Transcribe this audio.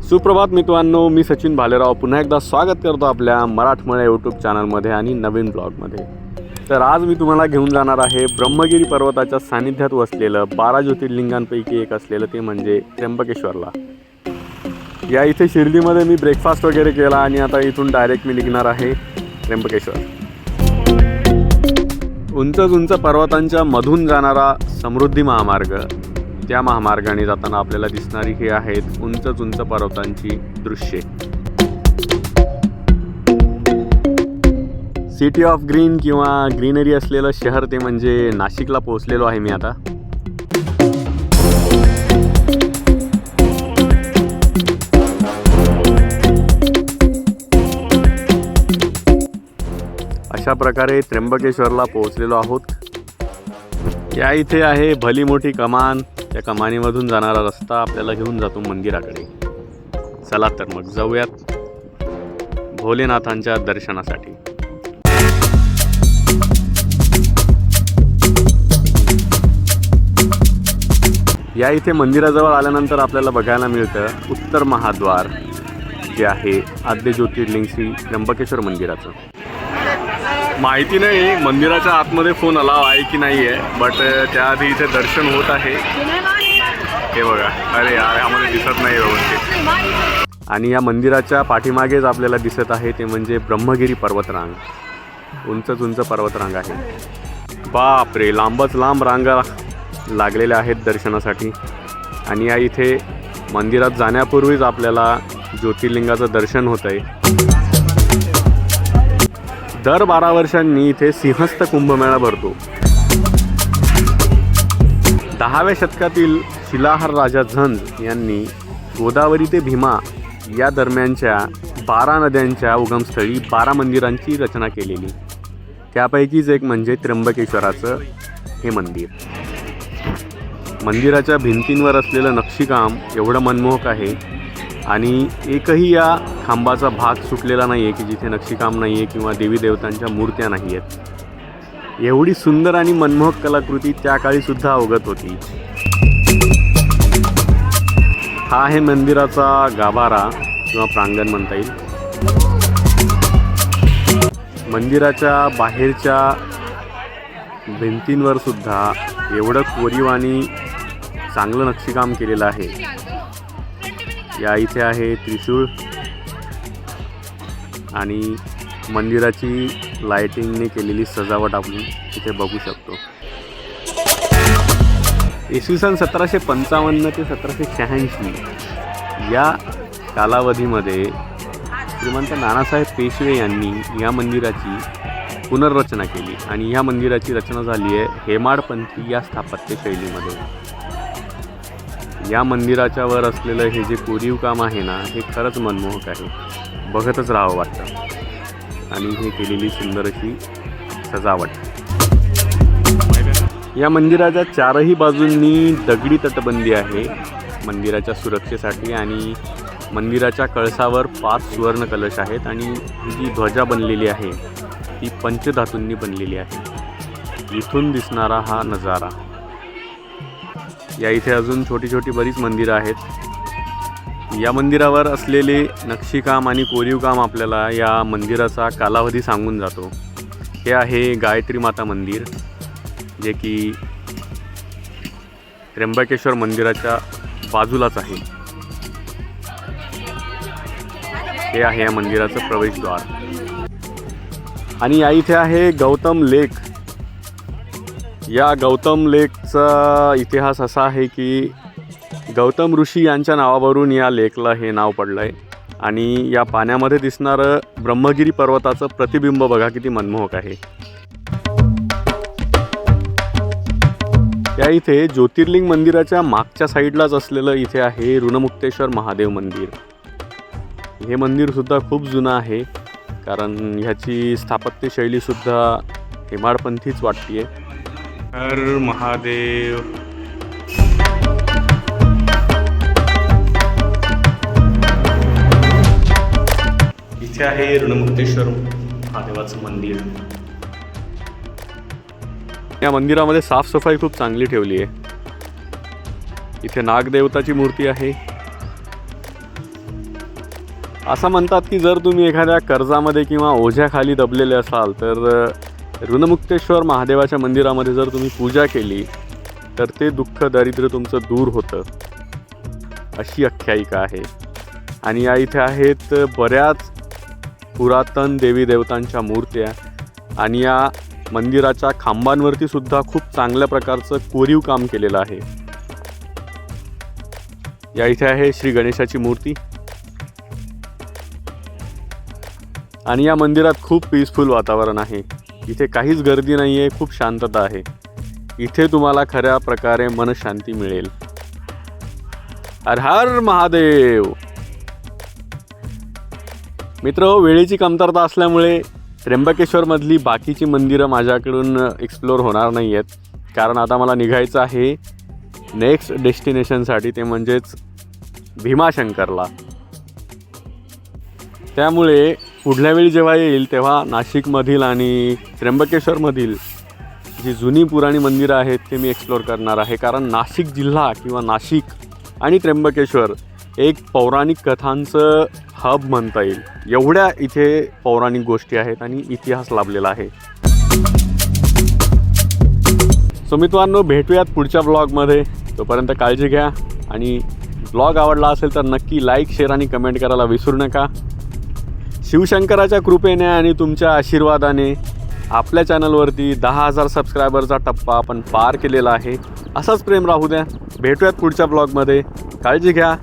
सुप्रभात मित्रांनो, मी सचिन भालेराव पुन्हा एकदा स्वागत करतो आपल्या मराठमोळ्या यूट्यूब चॅनलमध्ये आणि नवीन ब्लॉगमध्ये। तर आज मी तुम्हाला घेऊन जाणार आहे ब्रह्मगिरी पर्वताच्या सानिध्यात वसलेलं 12 ज्योतिर्लिंगांपैकी एक असलेलं ते म्हणजे त्र्यंबकेश्वरला। या इथे शिर्डीमध्ये मी ब्रेकफास्ट वगैरे केला आणि आता इथून डायरेक्ट मी निघणार आहे त्र्यंबकेश्वर। उंच पर्वतांच्या मधून जाणारा समृद्धी महामार्ग, त्या महामार्गाने जाताना आपल्याला दिसणारी हे आहेत उंच पर्वतांची दृश्ये। सिटी ऑफ ग्रीन किंवा ग्रीनरी असलेलं शहर ते म्हणजे नाशिकला पोहोचलेलो आहे मी आता। अशा प्रकारे त्र्यंबकेश्वरला पोहोचलेलो आहोत। या इथे आहे भली मोठी कमान, त्या कमानीमधून जाणारा रस्ता आपल्याला घेऊन जातो मंदिराकडे। चला तर मग जाऊयात भोलेनाथांच्या दर्शनासाठी। या इथे मंदिराजवळ आल्यानंतर आपल्याला बघायला मिळतं उत्तर महाद्वार, जे आहे आद्य ज्योतिर्लिंग श्री त्र्यंबकेश्वर मंदिराचं। माहिती नाही मंदिराच्या आतमध्ये फोन अलाव आहे की नाही आहे, बट त्याआधी इथे दर्शन होत आहे। हे बघा, अरे यार आम्हाला दिसत नाही व्यवस्थित। आणि या मंदिराच्या पाठीमागेच आपल्याला दिसत आहे ते म्हणजे ब्रह्मगिरी पर्वतरांग, उंच पर्वतरांग आहे। बापरे, लांबच लांब रांगा लागलेल्या आहेत दर्शनासाठी। आणि या इथे मंदिरात जाण्यापूर्वीच आपल्याला ज्योतिर्लिंगाचं दर्शन होत आहे। दर 12 वर्षांनी इथे सिंहस्थ कुंभमेळा भरतो। 10व्या शतकातील शिलाहार राजा झंज यांनी गोदावरी ते भीमा या दरम्यानच्या 12 नद्यांच्या उगमस्थळी 12 मंदिरांची रचना केलेली, त्यापैकीच एक म्हणजे त्र्यंबकेश्वराचं हे मंदिर। मंदिराच्या भिंतींवर असलेलं नक्षीकाम एवढं मनमोहक आहे आणि एकही या खांबाचा भाग सुटलेला नाही आहे की जिथे नक्षीकाम नाही आहे किंवा देवी देवतांच्या मूर्त्या नाही आहेत। एवढी सुंदर आणि मनमोहक कलाकृती त्या काळी सुद्धा अवगत होती। हा आहे मंदिराचा गाभारा किंवा प्रांगण म्हणता येईल। मंदिराच्या बाहेरच्या भिंतींवर सुद्धा एवढं कोरीव आणि चांगलं नक्षीकाम केलेलं आहे। या इथे आहे त्रिशूळ आणि मंदिराची लाइटिंगने केलेली सजावट आपण इथे बघू शकतो। इसवी सन 1755 ते 1786 या कालावधीमध्ये श्रीमंत नानासाहेब पेशवे यांनी या मंदिराची पुनर्रचना केली आणि या मंदिराची रचना झाली आहे हेमाडपंथी या स्थापत्य शैलीमध्ये। या मंदिराच्या वर असलेलं हे जे कोरीव काम आहे ना, हे खरंच मनमोहक आहे, बघतच राहावं वाटतं। आणि हे केलेली सुंदर अशी सजावट। या मंदिराच्या चारही बाजूंनी दगडी तटबंदी आहे मंदिराच्या सुरक्षेसाठी आणि मंदिराच्या कळसावर 5 सुवर्ण कलश आहेत आणि ही जी ध्वजा बनलेली आहे ती पंचधातूंनी बनलेली आहे। इथून दिसणारा हा नजारा। या इथे अजून छोटी बरीच मंदिरं आहेत। या मंदिरावर असलेले नक्षीकाम आणि कोरीव काम आपल्याला या मंदिराचा कालावधी सांगून जातो। हे आहे गायत्री माता मंदिर, जे की त्र्यंबकेश्वर मंदिराच्या बाजूलाच आहे। हे आहे या मंदिराचं प्रवेशद्वार। आणि या इथे आहे गौतम लेक। या गौतम लेकचा इतिहास असा आहे की गौतम ऋषी यांच्या नावावरून या लेकला हे नाव पडलं आहे। आणि या पाण्यामध्ये दिसणारं ब्रह्मगिरी पर्वताचं प्रतिबिंब बघा किती मनमोहक आहे। या इथे ज्योतिर्लिंग मंदिराच्या मागच्या साईडलाच असलेलं इथे आहे ऋणमुक्तेश्वर महादेव मंदिर। हे मंदिरसुद्धा खूप जुनं आहे, कारण ह्याची स्थापत्य शैलीसुद्धा हेमाडपंथीच वाटते। हर महादेव। इथे आहे ऋणमुक्तेश्वर महादेवाचं मंदिर। या मंदिरामध्ये साफसफाई खूप चांगली ठेवली आहे। इथे नागदेवताची मूर्ती आहे असं म्हणतात की जर तुम्ही एखाद्या कर्जामध्ये किंवा ओझ्याखाली दबलेले असाल तर ऋणमुक्तेश्वर महादेवाच्या मंदिरामध्ये जर तुम्ही पूजा केली तर ते दुःख दारिद्र्य तुमचं दूर होतं, अशी आख्यायिका आहे. आणि या इथे आहेत बऱ्याच पुरातन देवी देवतांच्या मूर्त्या आणि या मंदिराच्या खांबांवरती सुद्धा खूप चांगल्या प्रकारचं कोरीव काम केलेलं आहे. या इथे आहे श्री गणेशाची मूर्ती आणि या मंदिरात खूप पीसफुल वातावरण आहे. इथे काहीच गर्दी नाही आहे, खूप शांतता आहे. इथे तुम्हाला खऱ्या प्रकारे मनशांती मिळेल. हर हर महादेव. मित्र, वेळेची कमतरता असल्यामुळे त्र्यंबकेश्वरमधली बाकीची मंदिरं माझ्याकडून एक्सप्लोअर होणार नाही आहेत, कारण आता मला निघायचं आहे नेक्स्ट डेस्टिनेशनसाठी, ते म्हणजेच भीमाशंकरला. त्यामुळे पुढल्या वेळी जेव्हा येईल तेव्हा नाशिकमधील आणि त्र्यंबकेश्वरमधील जी जुनी पुराणी मंदिरं आहेत ते मी एक्सप्लोअर करणार आहे. कारण नाशिक जिल्हा किंवा नाशिक आणि त्र्यंबकेश्वर एक पौराणिक कथांचं हब म्हणता येईल. एवढ्या इथे पौराणिक गोष्टी आहेत आणि इतिहास लाभलेला आहे. सो मित्रांनो, भेटूयात पुढच्या ब्लॉगमध्ये. तोपर्यंत काळजी घ्या आणि ब्लॉग आवडला असेल तर नक्की लाईक, शेअर आणि कमेंट करायला विसरू नका. शिवशंकराच्या कृपेने आणि तुमच्या आशीर्वादाने आपल्या चॅनलवरती 10,000 सबस्क्रायबरचा टप्पा आपण पार केलेला आहे. असंच प्रेम राहू द्या. भेटूयात पुढच्या ब्लॉगमध्ये. काळजी घ्या.